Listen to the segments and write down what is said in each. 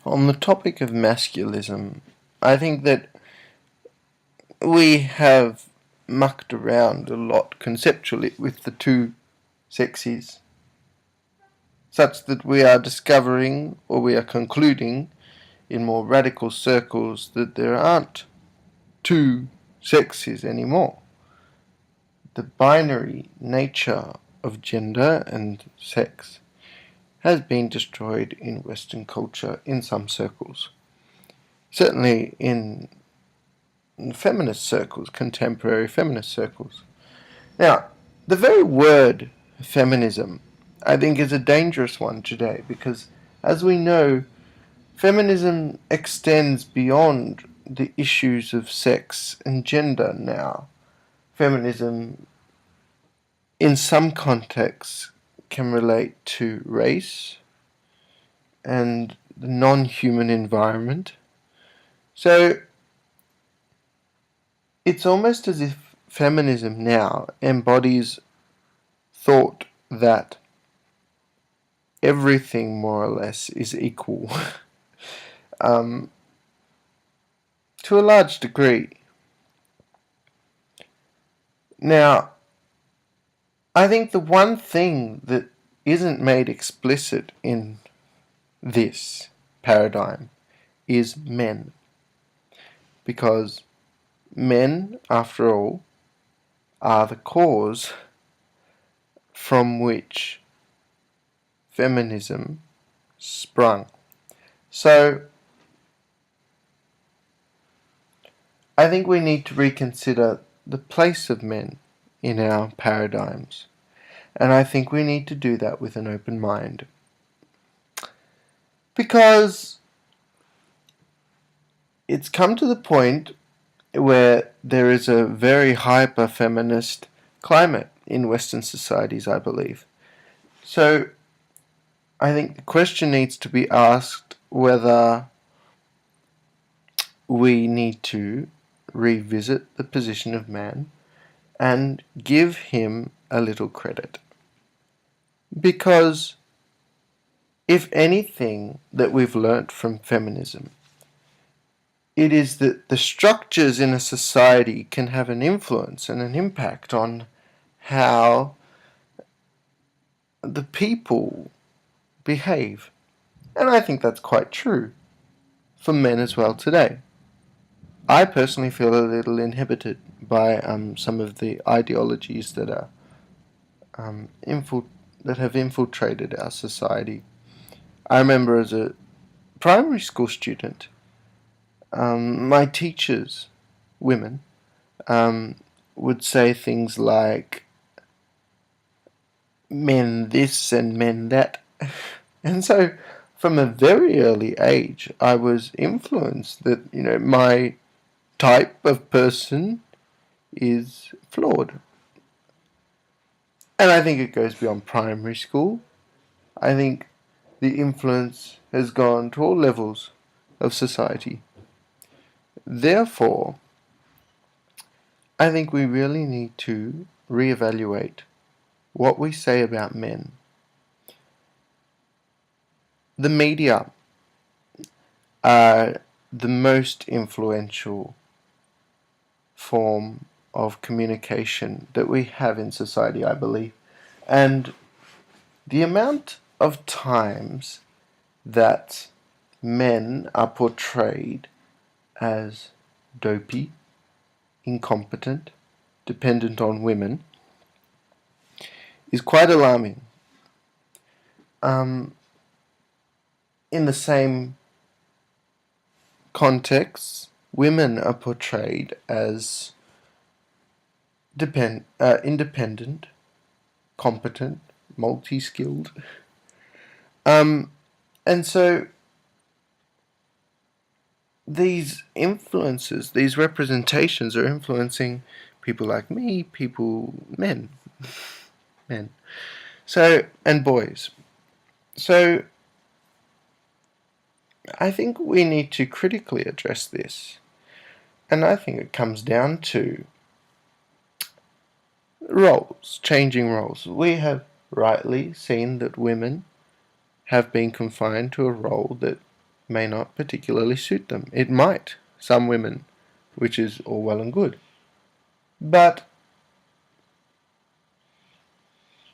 On the topic of masculism, I think that we have mucked around a lot conceptually with the two sexes, such that we are discovering, or we are concluding, in more radical circles, that there aren't two sexes anymore. The binary nature of gender and sex has been destroyed in Western culture in some circles. Certainly in feminist circles, contemporary feminist circles. Now, the very word feminism, I think, is a dangerous one today because, as we know, feminism extends beyond the issues of sex and gender now. Feminism, in some contexts, can relate to race and the non-human environment. So, it's almost as if feminism now embodies thought that everything more or less is equal um, to a large degree. Now, I think the one thing that isn't made explicit in this paradigm is men. Because men, after all, are the cause from which feminism sprung. So, I think we need to reconsider the place of men in our paradigms. And I think we need to do that with an open mind. Because it's come to the point where there is a very hyper-feminist climate in Western societies, I believe. So I think the question needs to be asked whether we need to revisit the position of man and give him a little credit. Because if anything that we've learnt from feminism, it is that the structures in a society can have an influence and an impact on how the people behave. And I think that's quite true for men as well today. I personally feel a little inhibited by some of the ideologies that are that have infiltrated our society. I remember as a primary school student, my teachers, women, would say things like men this and men that. And so from a very early age, I was influenced that, my type of person is flawed. And I think it goes beyond primary school. I think the influence has gone to all levels of society. Therefore, I think we really need to reevaluate what we say about men. The media are the most influential form of communication that we have in society, I believe. And the amount of times that men are portrayed as dopey, incompetent, dependent on women is quite alarming. In the same context, women are portrayed as independent, competent, multi-skilled. And so these influences, these representations are influencing people like me, men. So, and boys. So, I think we need to critically address this. And I think it comes down to roles, changing roles. We have rightly seen that women have been confined to a role that may not particularly suit them. It might, some women, which is all well and good. But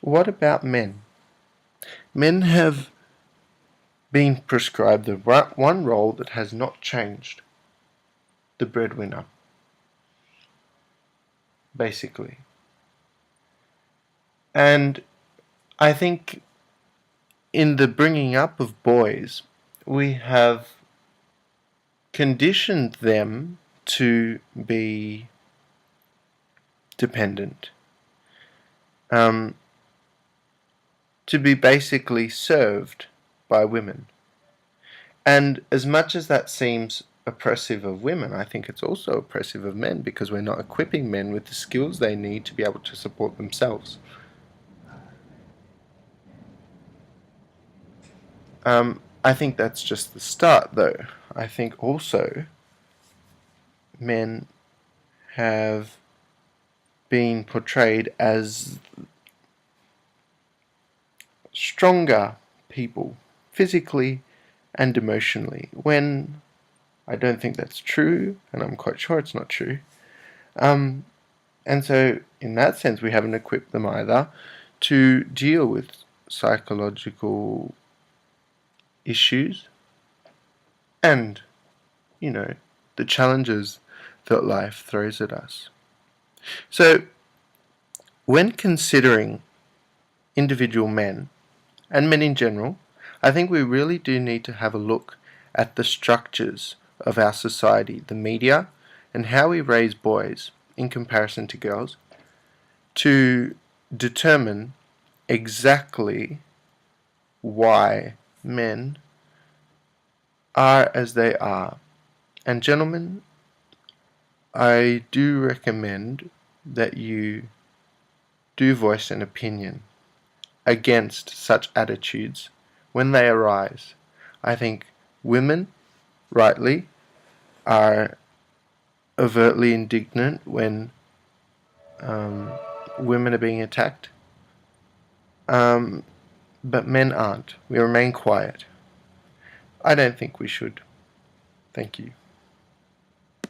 what about men? Men have been prescribed the one role that has not changed: the breadwinner, basically. And I think in the bringing up of boys, we have conditioned them to be dependent, um, to be basically served by women. And as much as that seems oppressive of women, I think it's also oppressive of men, because we're not equipping men with the skills they need to be able to support themselves. I think that's just the start, though. I think also men have been portrayed as stronger people, physically and emotionally, when I don't think that's true, and I'm quite sure it's not true. And so, in that sense, we haven't equipped them either to deal with psychological issues and, you know, the challenges that life throws at us. So, when considering individual men, and men in general, I think we really do need to have a look at the structures of our society, the media, and how we raise boys in comparison to girls, to determine exactly why men are as they are. And gentlemen, I do recommend that you do voice an opinion against such attitudes when they arise. I think women, rightly, are overtly indignant when women are being attacked, but men aren't. We remain quiet. I don't think we should. Thank you.